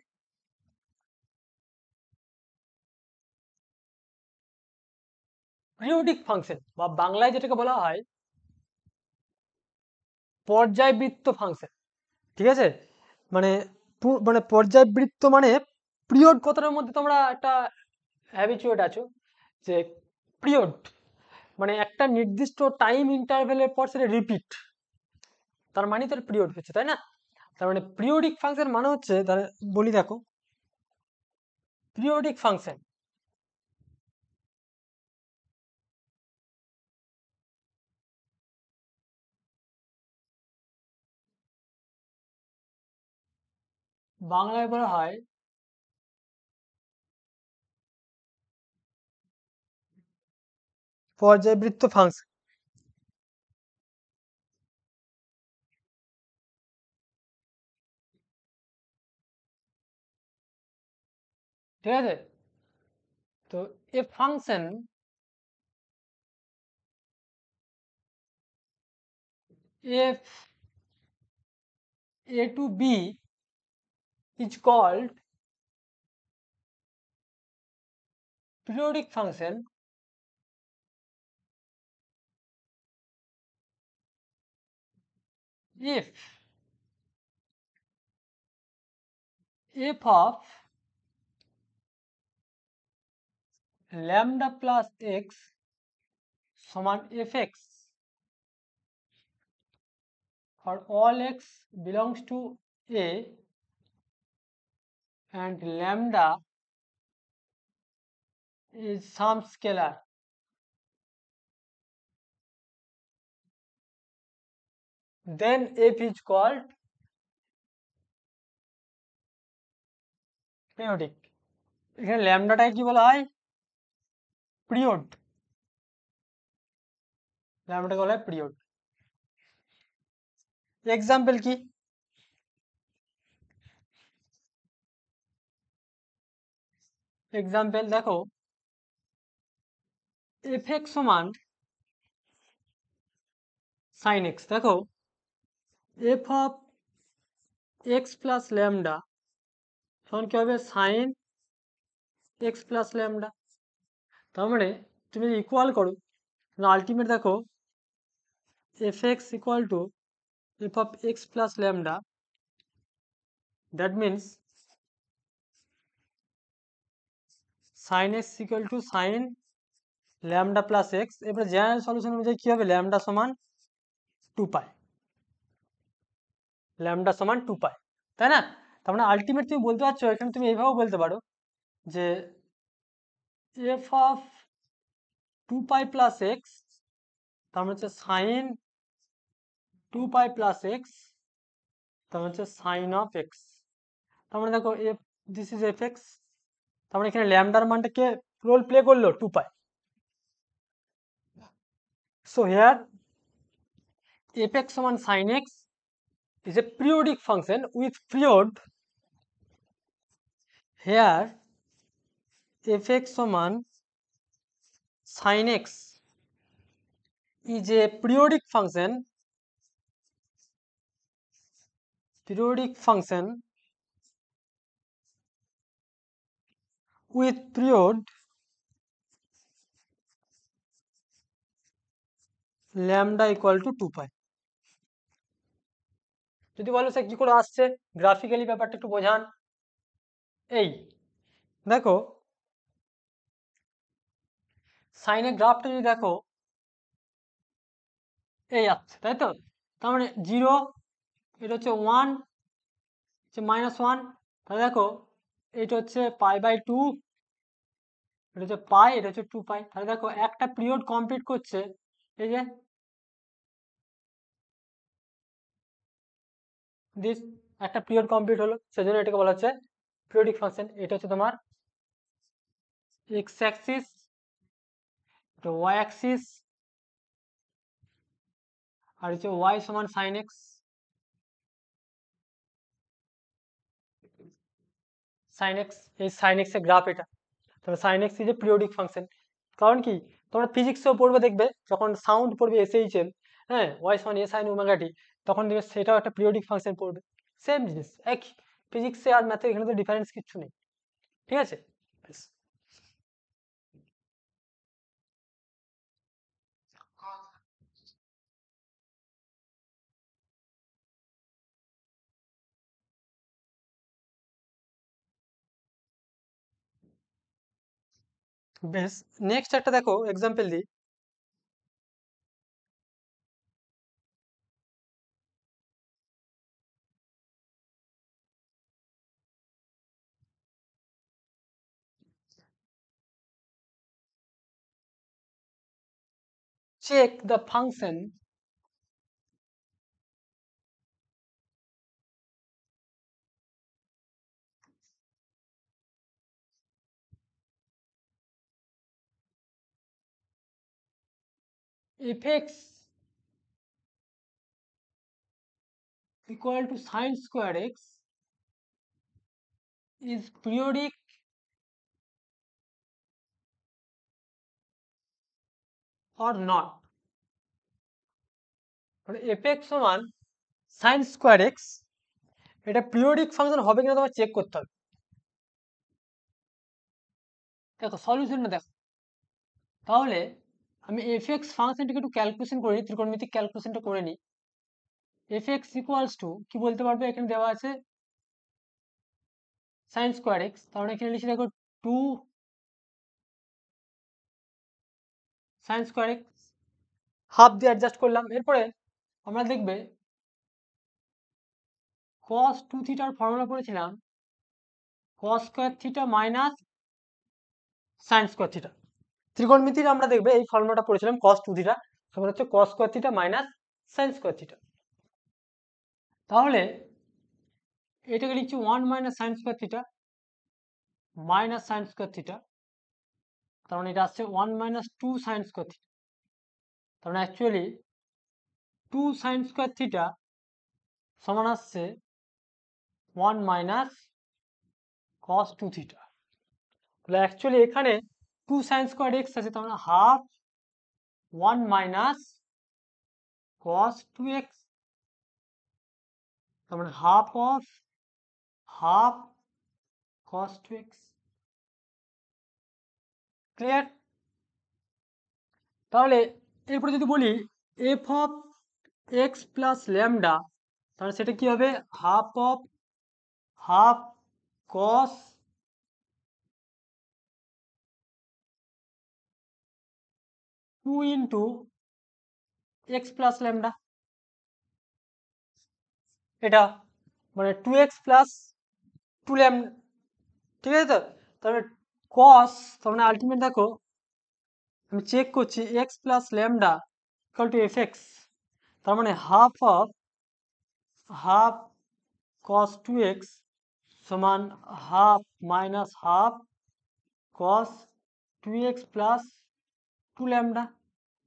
পিরিয়ডিক ফাংশন, বা বাংলায় যেটাকে বলা হয় পর্যায়বৃত্ত ফাংশন। ঠিক আছে, মানে মানে পর্যায়বৃত্ত মানে পিরিয়ড কথাটার মধ্যে তোমরা একটা হ্যাবিচুয়েট আছো যে পিরিয়ড মানে একটা নির্দিষ্ট টাইম ইন্টারভেলের পর সেটা রিপিট, তার মানে তার পিরিয়ড হচ্ছে, তাই না? তার মানে পিরিয়ডিক ফাংশন মানে হচ্ছে, তাহলে বলি দেখো, পিরিয়ডিক ফাংশন বাংলায় বলা হয় পর্যায়বৃত্ত ফাংশন। ঠিক আছে, তো এ function if a to b is called periodic function if f of lambda plus x সমান fx for all x belongs to a and lambda is some scalar, then f is called periodic. এখানে ল্যামডাটাকে কি বলা হয়? Period. ল্যামডাটাকে বলা হয় period. Example কি? Example দেখো, এফ এক্স সমান সাইন এক্স। দেখো F of X plus lambda তখন কি হবে? Sine X plus lambda. তার মানে তুমি যদি ইকুয়াল করো, আলটিমেট দেখো F X equal to F of X plus lambda, that means sine X equal to sine lambda plus X. এবারে জেনারেল সলিউশন অনুযায়ী কি হবে? ল্যামডা সমান 2 পাই, ল্যামডা সমান 2 পাই, তাই না? তার মানে আলটিমেট তুমি বলতে পারছো, এখানে তুমি এইভাবেও বলতে পারো যে F of 2 pi plus x, তার মানে হচ্ছে সাইন 2 পাই প্লাস এক্স, তার মানে হচ্ছে সাইন অফ এক্স। তার মানে দেখো F, this is F x, তার মানে এখানে ল্যামডার মানটা কে রোল প্লে করলো? 2 pi. So here F x সমান sine X is a periodic function with period. Here fx সমান sin x is a periodic function with period lambda equal to 2 পাই। যদি বলো সে কি করে আসছে, গ্রাফিক্যালি ব্যাপারটা একটু বোঝান। এই দেখো সাইনের গ্রাফটা যদি দেখো এই আসছে, তাই তো? তার মানে 0, এটা হচ্ছে 1, হচ্ছে -1, তাহলে দেখো এটা হচ্ছে π/2, এটা হচ্ছে পাই, এটা হচ্ছে 2 পাই। তাহলে দেখো একটা পিরিয়ড কমপ্লিট করছে, এই যে দিস, একটা পিরিয়ড কমপ্লিট হলো, সেজন্য এটাকে বলা হচ্ছে পিরিয়ডিক ফাংশন। এটা হচ্ছে তোমার এক্স অ্যাক্সিস, এটা ওয়াই অ্যাক্সিস, আর হচ্ছে ওয়াই সমান সাইন এক্স, সাইন এক্স, এই সাইন এক্স এর গ্রাফ এটা। তবে sine X is a periodic function. কারণ কি, তোমরা ফিজিক্সেও পড়বে, দেখবে যখন সাউন্ড পড়বে এসএইচএল, হ্যাঁ, ওয়াই সমান এ সাইন ওমেগা টি, তখন দেখবে সেটাও একটা পিরিয়ডিক ফাংশন পড়বে। সেম জিনিস, এক ফিজিক্সে আর ম্যাথে এখানে তো ডিফারেন্স কিচ্ছু নেই, ঠিক আছে? বেশ, নেক্সট একটা দেখো এক্সাম্পল দিই। Check the function if x equal to sine square x is periodic or not. মানে f(x) সমান sin square x, এটা পিরিয়ডিক ফাংশন হবে কিনা তোমার চেক করতে হবে। দেখো সলিউশনটা দেখো, তাহলে আমি f(x) ফাংশনটাকে একটু ক্যালকুলেশন করে নিই, ত্রিকোণমিতিক ক্যালকুলেশনটা করে নিই। f(x) ইকুয়ালস টু কি বলতে পারবে, এখানে দেওয়া আছে sin square x, তাহলে এখানে লিখে দেখো 2 sin square x, হাফ দিয়ে অ্যাডজাস্ট করলাম। এরপরে আমরা দেখবে cos 2 থিটার ফর্মুলা পড়েছিলাম cos square theta minus sin square theta. ত্রিকোণমিতির আমরা দেখবে এই ফর্মুলাটা পড়েছিলাম cos 2 থিটা সমান হচ্ছে cos square theta minus sin square theta. তাহলে এটাকে লিখছি 1 minus sin square theta minus sin square theta, তার মানে এটা আসছে 1 মাইনাস 2 sin স্কয়ার থিটা। তার মানে অ্যাকচুয়ালি 2 sin স্কয়ার থিটা সমান আসছে 1 মাইনাস cos 2 থিটা। তাহলে অ্যাকচুয়ালি এখানে 2 sin স্কয়ার x আছে, তার মানে হাফ 1 মাইনাস cos 2x, তার মানে half of half cos 2x। Clear? তাহলে এরপরে যদি বলি f of x plus lambda, তাহলে সেটা কি হবে? Half of half cos 2 into x plus lambda, এটা মানে 2x প্লাস 2 ল্যামডা, ঠিক আছে? তো তাহলে cos, তার মানে আলটিমেট দেখো আমি চেক করছি x plus lambda equal to fx, তার মানে half of half cos 2x সমান half minus half cos 2x plus 2 lambda.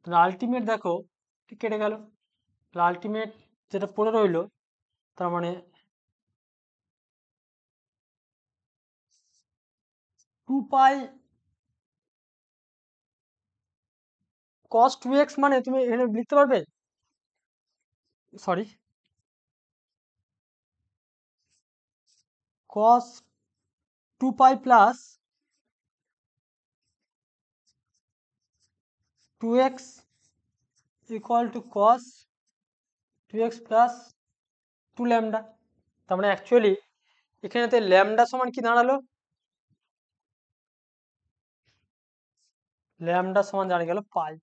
তাহলে আলটিমেট দেখো ঠিক কেটে গেল, তাহলে আলটিমেট যেটা পড়ে রইল তার মানে 2 পাই cos 2x, মানে তুমি এখানে লিখতে পারবে, sorry, cos 2 pi plus 2x equal to cos 2x plus 2 lambda. তার মানে অ্যাকচুয়ালি এখানেতে ল্যামডা সমান কি দাঁড়ালো? ল্যামডা সমান দাঁড়িয়ে গেল পাই।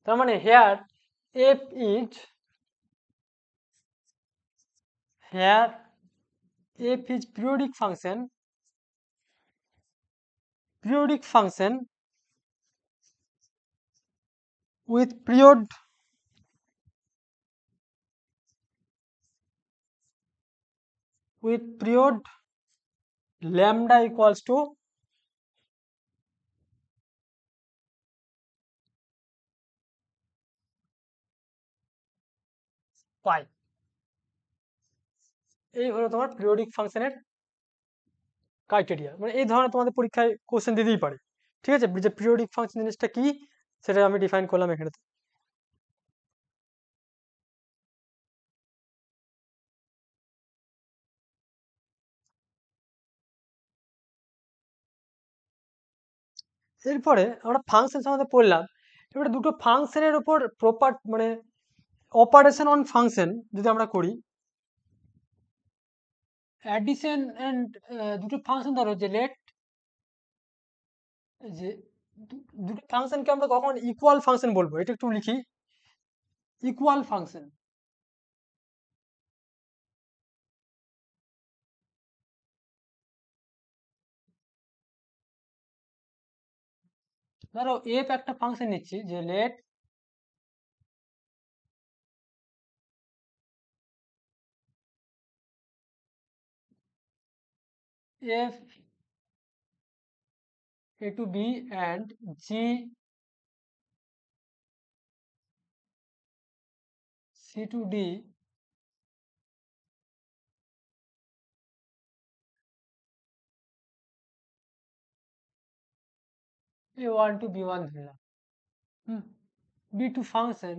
তার মানে here f is here f is periodic function with period lambda equals to pi. এই হলো তোমার পিরিয়ডিক ফাংশনের ক্রাইটেরিয়া। মানে এই ধরনের তোমাদের পরীক্ষায় কোশ্চেন দিতেই পারে, ঠিক আছে? যে পিরিয়ডিক ফাংশন জিনিসটা কি সেটা আমি ডিফাইন করলাম এখানে। এরপরে আমরা ফাংশন সম্বন্ধে পড়লাম। এবারে দুটো ফাংশনের উপর প্রপার মানে অপারেশন অন ফাংশন যদি আমরা করি, অ্যাডিশন এন্ড দুটো ফাংশন ধরো যে লেট, যে দুটো ফাংশনকে আমরা কখন ইকুয়াল ফাংশন বলবো এটা একটু লিখি। ইকুয়াল ফাংশন, ধরো এফ একটা ফাংশন নিচ্ছি যে late f a to b and g c to d a1 to b1 ধরলাম। b2 function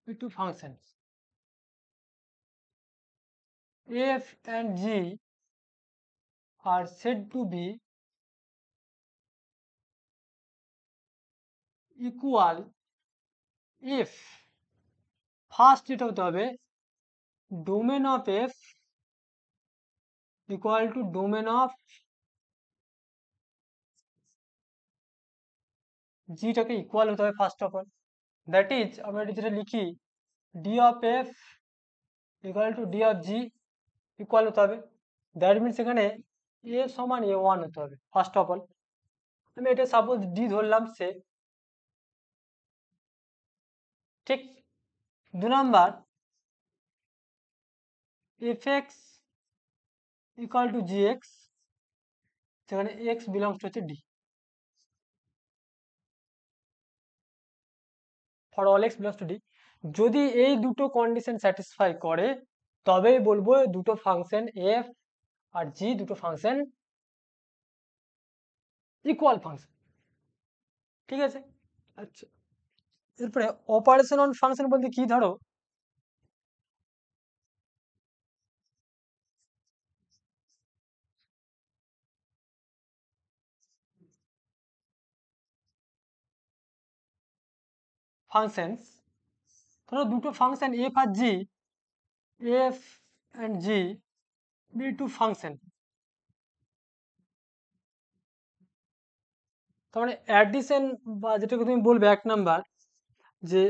b2 functions f and g are said to be equal if first যেটা হতে হবে domain of f equal to domain of জিটাকে ইকুয়াল হতে হবে first of all. That is আমরা যেটা লিখি d of f equal to d of g equal হতে হবে। দ্যাট মিনস এখানে এ সমান এ ওয়ান হতে হবে ফার্স্ট অফ অল। আমি এটা সাপোজ ডি ধরলাম সে, ঠিক। 2 number F X equal two জি এক্স, সেখানে এক্স বিলংস টু হচ্ছে D, for all x belongs two D. যদি এই দুটো কন্ডিশন স্যাটিসফাই করে তবেই বলবো দুটো ফাংশন এফ আর জি দুটো ফাংশন ইকুয়াল ফাংশন, ঠিক আছে। আচ্ছা, এরপরে অপারেশন অন ফাংশন বলতে কি, ধরো ফাংশনস, ধরো দুটো ফাংশন এফ আর G, F and G be two function, তার মানে অ্যাডিশন বা যেটাকে তুমি বলবে 1 নাম্বার যে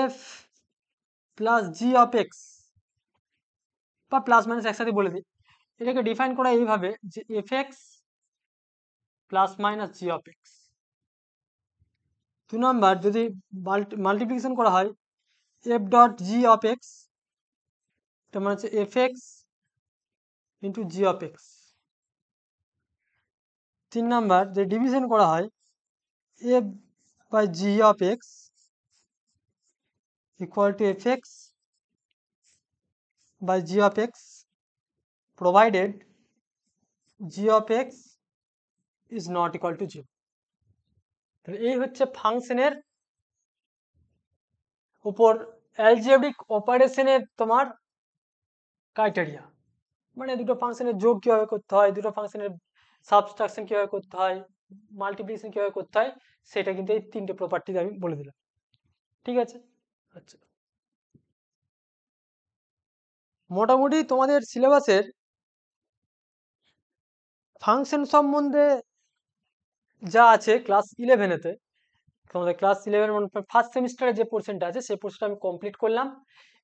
F plus G of X বা প্লাস মাইনাস একসাথে বলে দিই, এটাকে ডিফাইন করা এইভাবে যে F X plus minus G of X. 2 number যদি মাল্টিপ্লিকেশন করা হয় F dot G of X, এটা মানে হচ্ছে F X into G of X. 3 number যে ডিভিশন করা হয় F by G of x equal to F X by G of X provided G of x is not equal to zero. তাহলে এই হচ্ছে ফাংশনের উপর অ্যালজেব্রিক অপারেশনের তোমার ক্রাইটেরিয়া, মানে দুটো ফাংশনের যোগ কিভাবে করতে হয়, দুটো ফাংশনের সাবট্রাকশন কিভাবে করতে হয়, মাল্টিপ্লিকেশন কিভাবে করতে হয়, সেটা কিন্তু এই 3টে প্রপার্টি আমি বলে দিলাম, ঠিক আছে। আচ্ছা, মোটামুটি তোমাদের সিলেবাসের ফাংশন সম্বন্ধে যা আছে ক্লাস 11-এতে, তোমাদের ক্লাস 11 ফার্স্ট সেমিস্টারে যে পোর্শনটা আছে সেই পোর্শনটা আমি কমপ্লিট করলাম।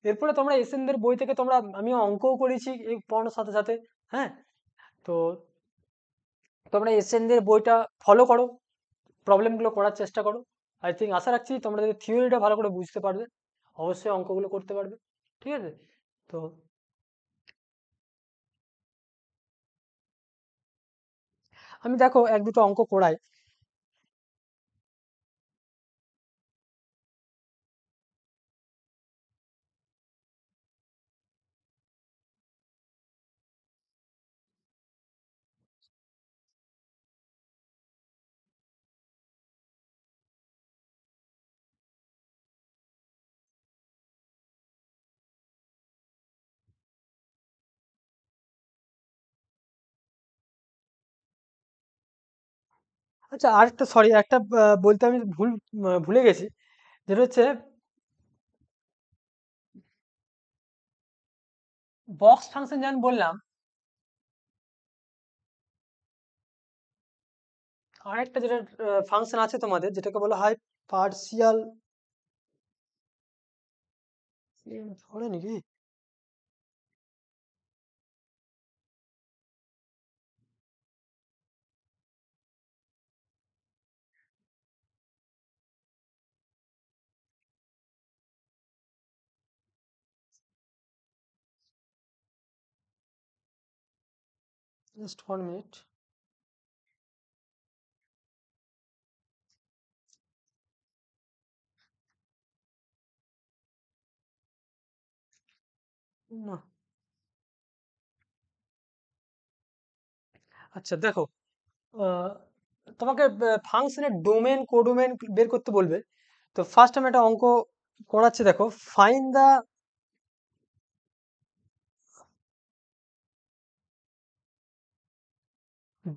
এরপরে তোমরা এসএনদের বই থেকে তোমরা, আমি অঙ্কও করেছি এই পড়ানোর সাথে সাথে, হ্যাঁ। তো তোমরা এসএনদের বইটা ফলো করো, প্রবলেমগুলো করার চেষ্টা করো। আই থিঙ্ক আশা রাখছি তোমরা যদি থিওরিটা ভালো করে বুঝতে পারবে অবশ্যই অঙ্কগুলো করতে পারবে, ঠিক আছে। তো আমি দেখো এক দুটো অঙ্ক করাই। আচ্ছা, আরেকটা সরি একটা বলতে আমি ভুলে গেছি, যেটা হচ্ছে বক্স ফাংশন যেমন বললাম, আরেকটা যেটা ফাংশন আছে তোমাদের যেটাকে বলা হয় পার্সিয়াল, ধরে নাকি, জাস্ট 1 মিনিট। না, আচ্ছা দেখো, আহ, তোমাকে ফাংশনের ডোমেন কোডোমেন বের করতে বলবে। তো ফার্স্ট আমি একটা অঙ্ক করাচ্ছি, দেখো find the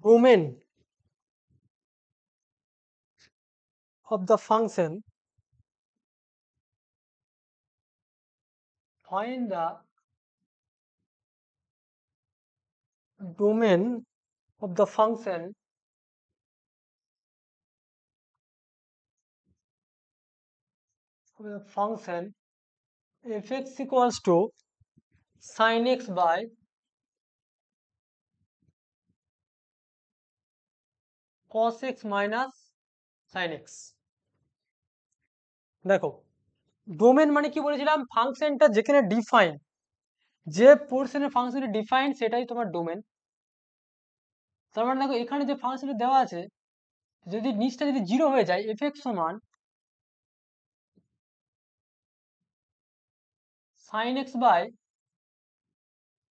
domain of the function, find the domain of the function function fx equals to sin x by cos x minus sin x। দেখো ডোমেন মানে কি বলেছিলাম, ফাংশনটা যেখানে ডিফাইন, যে পোর্শনের ফাংশনটা ডিফাইন সেটাই তোমার ডোমেন। তার মানে দেখো এখানে যে ফাংশনটা দেওয়া আছে, যদি নিচটা যদি 0 হয়ে যায়, fx সমান sin x by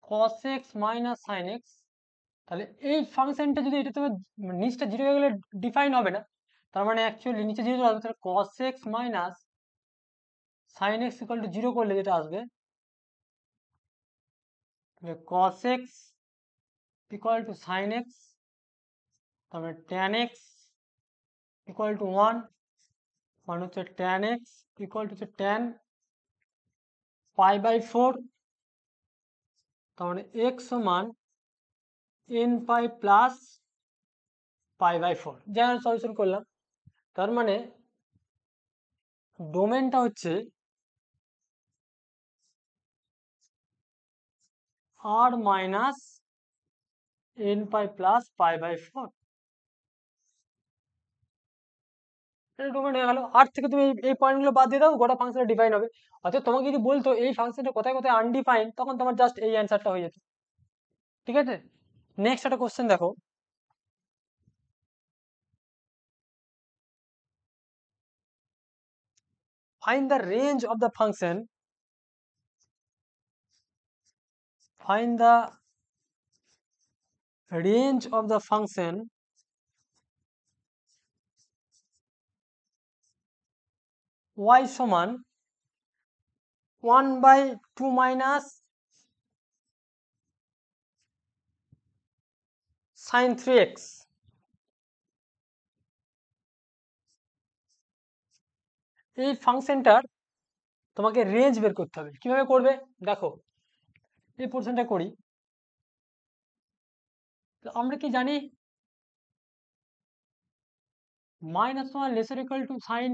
cos x minus sin x, তাহলে এই ফাংশনটা যদি এটা তোমার নিচটা 0 হয়ে গেলে ডিফাইন হবে না, তার মানে অ্যাকচুয়ালি নিচে 0 আসবে, তাহলে cos x minus sin x equal to 0 করলে যেটা আসবে, cos x equal to sin x, তারপরে tan x equal to 1, মানে হচ্ছে tan x equal to tan pi by 4, তার মানে x সমান n pi plus pi by 4, যেমন সলিউশন করলাম। তার মানে ডোমেনটা হচ্ছে r minus n pi plus pi by 4, এটা ডোমেন হয়ে গেল। আর থেকে তুমি এই পয়েন্টগুলো বাদ দিয়ে দাও, গোটা ফাংশনটা ডিফাইন হবে। অর্থাৎ তোমাকে যদি বলতো এই ফাংশনটা কোথায় কোথায় আনডিফাইন, তখন তোমার জাস্ট এই অ্যান্সারটা হয়ে যেত। ঠিক আছে, নেক্সট একটা কোশ্চেন দেখো, find the range of the function, find the range of the function y সমান 1/2 minus sin 3x। এই ফাংশনটার তোমাকে রেঞ্জ বের করতে হবে। কিভাবে করবে দেখো, এই পোর্শনটা করি। আমরা কি জানি -1 lesser equal to sin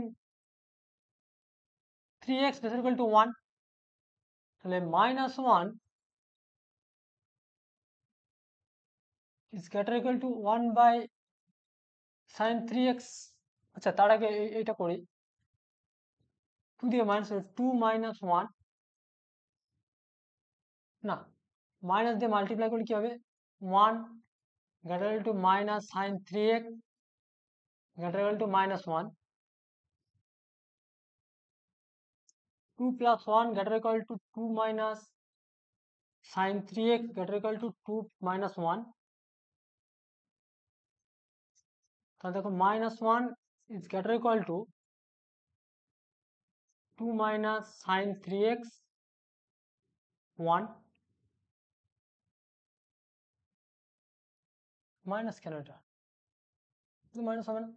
3x lesser equal to 1, তাহলে -1 is greater equal to 1 by sin 3x। আচ্ছা তার আগে এইটা করি, 2 দিয়ে মাইনাস 2 minus 1, না মাইনাস দিয়ে মাল্টিপ্লাই করলে কি হবে, 1 greater equal to minus sin 3x greater equal to -1, 2 plus 1 greater equal to 2 minus sin 3x greater equal to 2 minus 1, তাহলে দেখো -1 is greater equal to 2 minus sin 3x 1, minus কেন, এটা minus হবে না,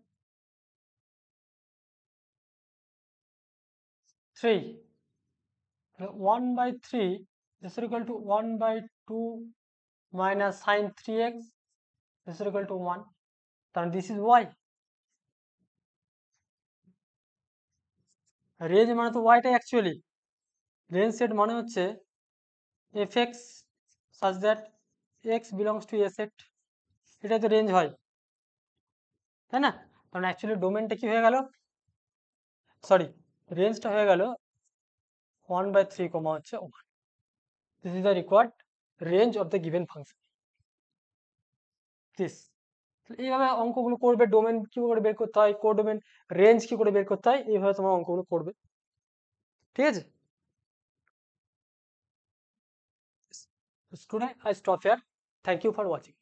3, 1/3 is equal to 1/2 minus sin 3x is equal to 1, তাহলে this is y। Range মানে তো ওয়াইটাই actually, range set মানে হচ্ছে fx such that x belongs to a set, এটাই তো রেঞ্জ হয়, তাই না? কারণ অ্যাকচুয়ালি ডোমেনটা কি হয়ে গেল, সরি রেঞ্জটা হয়ে গেল 1/3, হচ্ছে 1। This is the required range of the given function. This এইভাবে অঙ্কগুলো করবে, ডোমেন কি করে বের করতে হয়, কোডোমেন রেঞ্জ কি করে বের করতে হয়, এইভাবে তোমার অঙ্কগুলো করবে। ঠিক আছে student, I stop here. Thank you for watching.